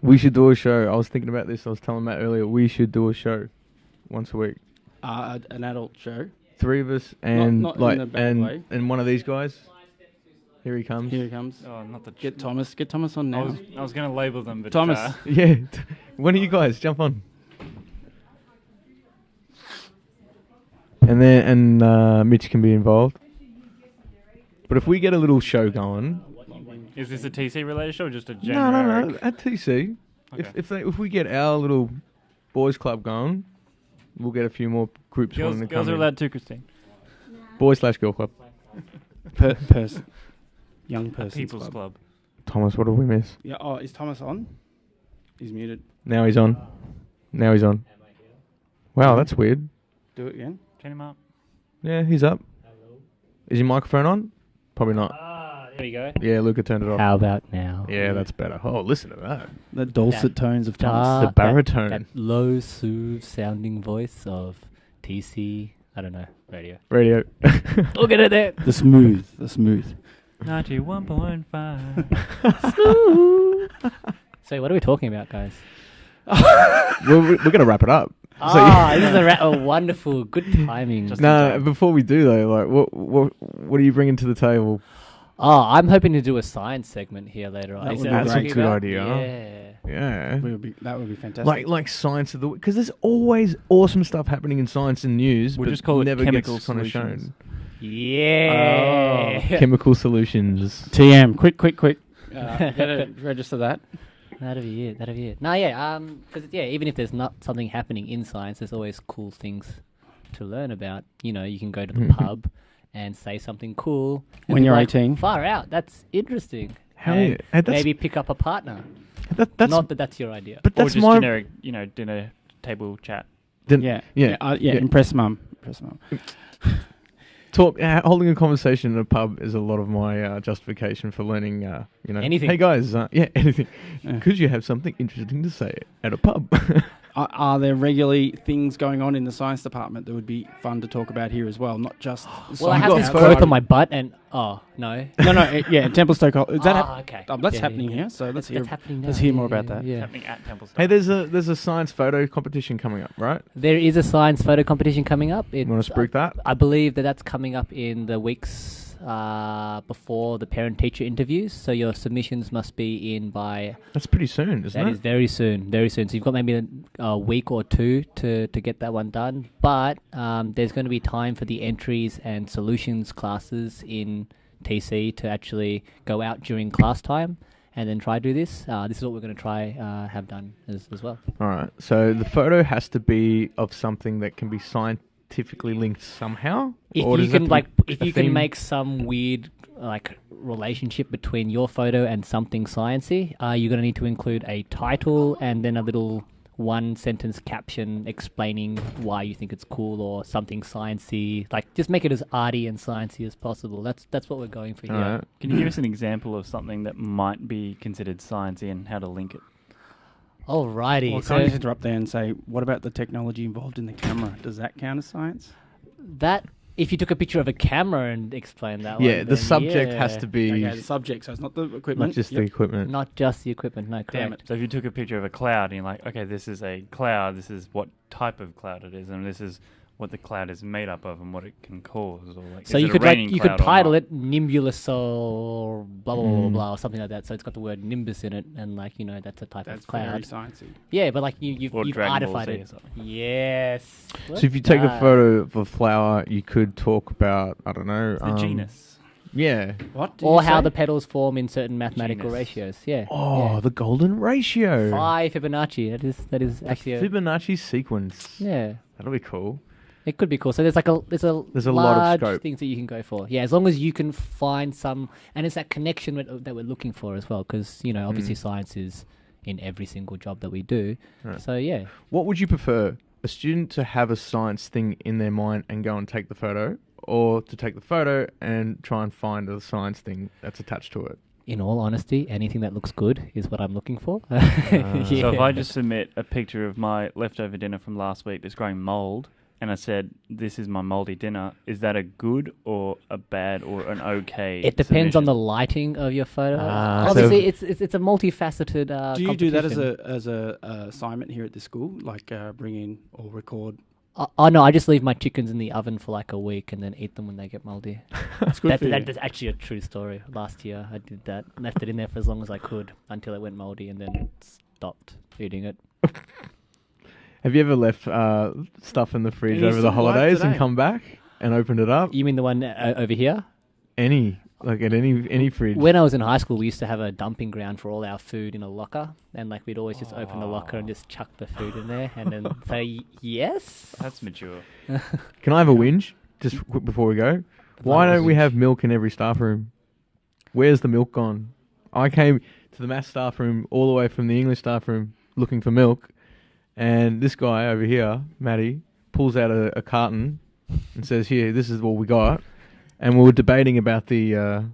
We should do a show. I was thinking about this. I was telling Matt earlier. We should do a show once a week. An adult show. 3 of us and Not like in a bad way. and one of these guys. Here he comes. Here he comes. Oh, not the. Get Thomas on now. I was going to label them, but Thomas. Yeah. One of you guys jump on. And Mitch can be involved. But if we get a little show going, is this a TC related show or just a general? no, at TC. Okay. If we get our little boys club going, we'll get a few more groups wanting to come Girls are in. allowed too, Christine. Boys/girl club. Person. Young person's People's club. Thomas, what did we miss? Yeah. Oh, is Thomas on? He's muted. Now he's on. Wow, that's weird. Do it again. Turn him up. Yeah, he's up. Is your microphone on? Probably not. There we go. Yeah, Luca turned it off. How about now? Yeah, that's better. Oh, listen to that. The dulcet tones of Thomas. The baritone. That low, soothe sounding voice of TC, I don't know, radio. Look at it there. The smooth. 91.5. So what are we talking about, guys? we're going to wrap it up. This is a wonderful, good timing. Before we do though, like, what are you bringing to the table? Oh, I'm hoping to do a science segment here later on. That Is would that be what great. you're That's a good talking idea. about? Yeah. That would be fantastic. Like science of the week, because there's always awesome stuff happening in science and news. We'll but just call it never chemical gets kind of solutions. shown. Yeah. Chemical solutions. TM, quick. Gotta register that. That'll be it. No, yeah, because even if there's not something happening in science, there's always cool things to learn about. You know, you can go to the pub and say something cool. and When be you're like, 18. Far out. That's interesting. Hell And yeah. Hey, that's- maybe pick up a partner. That's Not that that's your idea. but Or that's just my generic, dinner table chat. Yeah. Impress mum. Holding a conversation in a pub is a lot of my justification for learning. Anything. Hey guys, anything. Yeah. Could you have something interesting to say at a pub? Are there regularly things going on in the science department that would be fun to talk about here as well? Not just. Well, I You've have got this photo- growth on my butt, and no. No, Templestowe. Is that okay. that's Yeah, happening yeah. here. So let's hear. That's happening now. let's hear more about that. Yeah. Happening at Templestowe. Hey, there's a science photo competition coming up, right? There is a science photo competition coming up. You want to spruik that? I believe that's coming up in the weeks before the parent-teacher interviews. So your submissions must be in by... That's pretty soon, isn't That it? is very soon. So you've got maybe a week or two to get that one done. But there's going to be time for the entries and solutions classes in TC to actually go out during class time and then try to do this. This is what we're going to try have done as well. All right. So the photo has to be of something that can be scientifically linked somehow. If Or you does it can have to be if a you can theme? make some weird relationship between your photo and something sciencey, you're going to need to include a title and then a little one sentence caption explaining why you think it's cool or something sciencey. Like, just make it as arty and sciencey as possible. That's what we're going for here. All right. Can you give us an example of something that might be considered sciencey and how to link it? Alrighty. Well, so can I just interrupt there and say, what about the technology involved in the camera? Does that count as science? that if you took a picture of a camera and explained that Yeah, one, the then subject has yeah. to be Okay, the subject, so it's not the equipment. not just the Yep. equipment. Not just the equipment, no, correct. Damn it. So if you took a picture of a cloud and you're like, okay, this is a cloud, this is what type of cloud it is, and this is what the cloud is made up of and what it can cause. Or like, So is you it a could raining you could cloud or title not? it Nimbulus or blah blah blah, blah Mm. blah or something like that. So it's got the word nimbus in it, and that's a type That's of cloud. very sciencey. Yeah, but you've Or Dragon Ball artified Z or it. something. Yes. So if you take a Nah. photo of a flower, you could talk about, I don't know, The genus. Yeah. What? did Or you how say? the petals form in certain mathematical Genus. ratios. Yeah. Oh, yeah. the golden ratio. Phi Fibonacci. That is The actually Fibonacci sequence. yeah. That'll be cool. It could be cool. So there's There's a large lot of scope. things that you can go for. Yeah, as long as you can find some, and it's that connection that we're looking for as well. Because obviously science is in every single job that we do. Right. So yeah, What would you prefer? A student to have a science thing in their mind and go and take the photo, or to take the photo and try and find a science thing that's attached to it? in all honesty, anything that looks good is what I'm looking for. So if Yeah. I just submit a picture of my leftover dinner from last week that's growing mold, and I said, "This is my moldy dinner." Is that a good or a bad or an okay? It depends on the submission? lighting of your photo. Ah, Obviously, it's a multifaceted. Do you do that competition. as a assignment here at the school, like bring in or record? Oh no, I just leave my chickens in the oven for like a week and then eat them when they get moldy. It's good for you. That's actually a true story. Last year I did that. Left it in there for as long as I could until it went moldy and then stopped eating it. Have you ever left stuff in the fridge And you over the still alive holidays and today? come back and opened it up? You mean the one over here? Like at any fridge? When I was in high school, we used to have a dumping ground for all our food in a locker, and like we'd always just open the locker and just chuck the food in there, and then say yes. That's mature. Can I have a whinge just before we go? Why don't we have milk in every staff room? Where's the milk gone? I came to the maths staff room all the way from the English staff room looking for milk, and this guy over here, Matty, pulls out a carton and says, "Here, this is what we got." And we were debating about the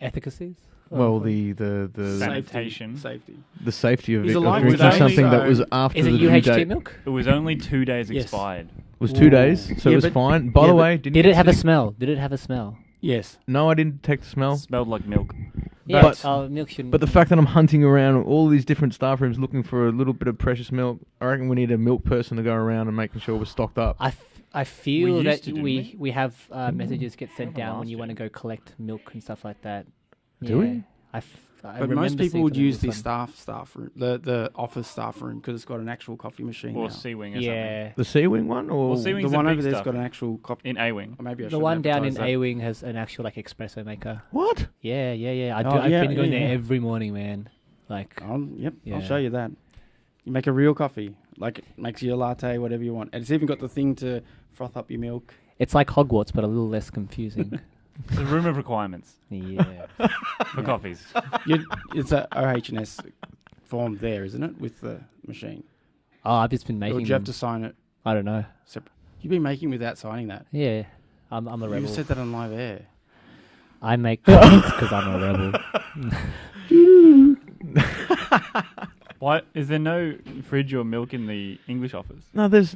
Efficacies? the Sanitation. Safety. the safety of, He's it, of alive drinking today, something that so- was after Is it the due UHT date. milk? It was only 2 days Yes. expired. It was 2 days, so Yeah, it was but- fine. By yeah, the but way, did Did it have a smell? Did it have a smell? Yes. No, I didn't detect the smell. Smelled like milk. Yeah, But- milk shouldn't. But the fact that I'm hunting around all these different staff rooms looking for a little bit of precious milk, I reckon we need a milk person to go around and making sure we're stocked up. I feel used that to, didn't we have messages get sent Remember down when last you want to year? go collect milk and stuff like that. Do we? I But remember most people seeing would something use the this one. staff room, the office staff room, because it's got an actual coffee machine Or now. C-Wing or Yeah, The Sea Wing one, or Well, Sea Wing's The one big over there's stuff. got an actual coffee. something. In A-Wing. Or maybe I the shouldn't one down in advertise that. A Wing has an actual like espresso maker. what? Yeah. I've Oh, yeah, been going yeah, there yeah. every morning, man. Like, Yep, Yeah. I'll show you that. You make a real coffee, like it makes you a latte, whatever you want. And it's even got the thing to froth up your milk. it's like Hogwarts, but a little less confusing. It's a room of requirements Yeah. for coffees. It's a OH&S form there, isn't it, with the machine? Oh, I've just been Or making do you have them. to sign it I don't know. separate? You've been making without signing that. Yeah, I'm a You rebel. said that on live air. I make because I'm a rebel. Why is there no fridge or milk in the English office? No, there's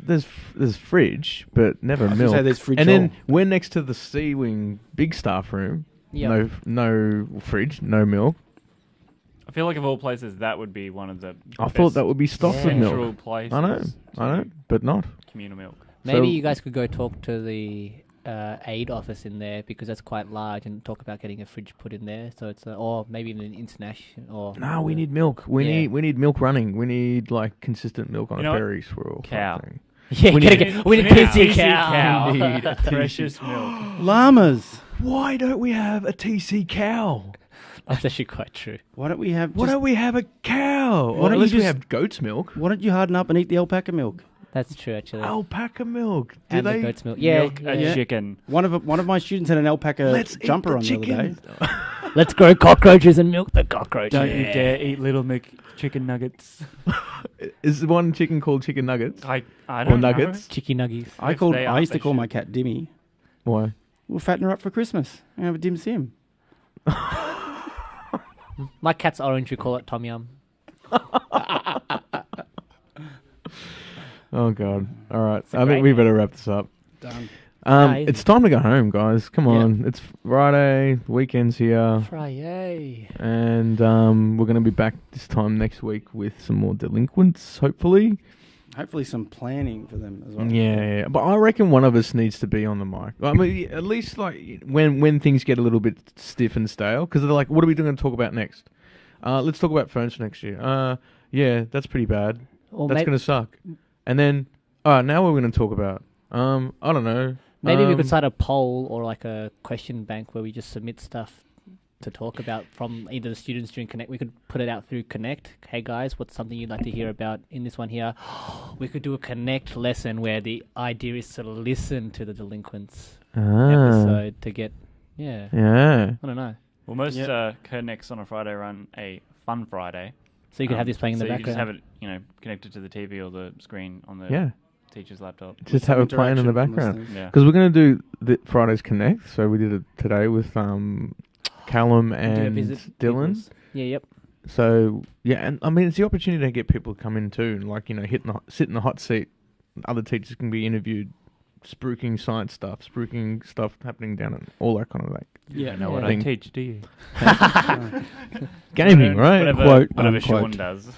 fridge, but never I was gonna milk. say there's fridge and then all. we're next to the Sea Wing big staff room. Yeah. No fridge, no milk. I feel like of all places, that would be one of the. I thought best that would be stocked with central milk. places. I know, to but not. Communal milk. Maybe So- you guys could go talk to the aid office in there because that's quite large and talk about getting a fridge put in there. So it's or maybe in an international or No, we need milk. We Yeah. need milk running. We need like consistent milk on You a know what? ferries for all Cow. thing. yeah. We We need- need a TC cow. We need a Precious milk. Llamas. Why don't we have a TC cow? That's actually quite true. Why don't we have? Why just- don't we have a cow? Why Or don't unless you we just- have goat's milk. Why don't you harden up and eat the alpaca milk? That's true actually. Alpaca milk. Do and they? the goat's milk. Yeah. Milk a yeah. chicken. One of my students had an alpaca Let's jumper eat the on the other day. chicken. Let's grow cockroaches and milk the cockroaches. Don't you dare eat little chicken nuggets. Is one chicken called chicken nuggets? I Or don't nuggets? Chicky nuggies. I they are, used to they call my should. cat Dimmy. Why? We'll fatten her up for Christmas and have a dim sim. My cat's orange. We call it Tom Yum. Oh god. All right. a I think great we name. better wrap this up. Done. Nice. It's time to go home, guys. Come Yeah. on. It's Friday. The weekend's here. Friday. And we're going to be back this time next week with some more delinquents, hopefully. Hopefully some planning for them as well. Yeah. But I reckon one of us needs to be on the mic. I mean, at least like when things get a little bit stiff and stale, because they're like, what are we going to talk about next? Let's talk about phones for next year. Yeah, that's pretty bad. Or That's going to suck. And then, now what we're going to talk about? I don't know. maybe we could start a poll or like a question bank where we just submit stuff to talk about from either the students during Connect. We could put it out through Connect. Hey guys, what's something you'd like to hear about in this one here? We could do a Connect lesson where the idea is to listen to the delinquents episode to get, yeah, Yeah. I don't know. Well, most Yep. Connects on a Friday run a fun Friday. So you could have this playing in the so you background. just have it, connected to the TV or the screen on the Yeah. teacher's laptop. Just have it playing in the Interaction from background. listeners. Yeah. Because we're going to do the Fridays Connect. So we did it today with Callum Do a and visit Dylan. people's- Yeah, yep. So, yeah, and I mean, it's the opportunity to get people to come in too. And, like, sit in the hot seat. Other teachers can be interviewed spruiking science stuff, spruiking stuff happening down and all that kind of like You Yeah. don't know what Thing. I teach, do you? gaming, right? Whatever, Quote, whatever unquote. Sean does.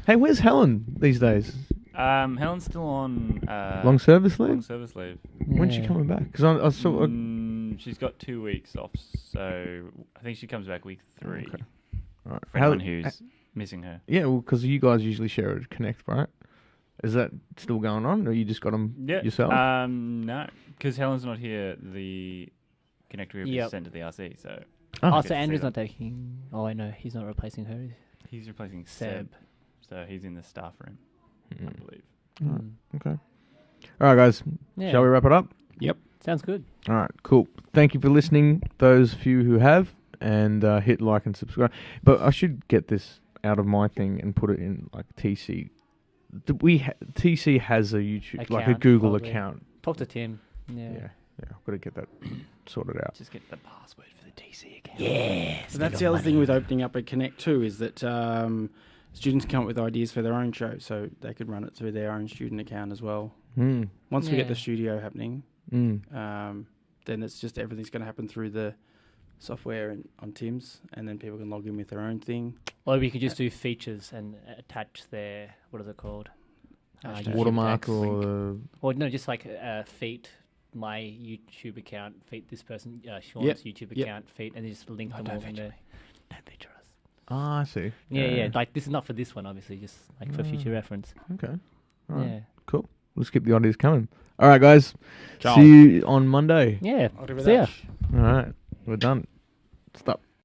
Hey, where's Helen these days? Helen's still on Long service leave? long service leave. When's she Yeah. coming back? Because I saw. She's got 2 weeks off, so I think she comes back week 3. Okay. All right. For anyone who's missing her. Yeah, well, because you guys usually share a Connect, right? Is that still going on, or you just got them Yeah. yourself? No, because Helen's not here. The Connect group Yep. is sent to the RC, so Oh. Oh, get so to Andrew's see not taking. Oh, I know he's not replacing her. he's replacing Seb. Seb. So he's in the staff room, I Mm. believe. All right. Mm. Okay. All right, guys. Yeah. Shall we wrap it up? Sounds good. All right, cool. Thank you for listening, those few who have, and hit like and subscribe. But I should get this out of my thing and put it in like TC. TC has a YouTube, like a Account, Google probably. account. Talk to Tim. Yeah, Yeah. I've got to get that sorted out. Just get the password for the TC account. Yeah. So that's the other thing with opening up a Connect too, is that students can come up with ideas for their own show, so they could run it through their own student account as well. Mm. Once we get Yeah. the studio happening, Mm. then it's just everything's going to happen through the software and on Tim's, and then people can log in with their own thing. Or we could just do features and attach their what is it called? Hashtag. YouTube Watermark tags. or Or no, just like feat my YouTube account, feat this person, Sean's Yep. YouTube Yep. account, feat, and just link them don't all in feature there. me. Don't feature us. I see. Yeah. Like this is not for this one, obviously, just like for Mm. future reference. Okay. All right. Yeah. Cool. Let's keep the ideas coming. All right, guys. Ciao. See you on Monday. Yeah. Arrivederci. See ya. All right. We're done. Stop.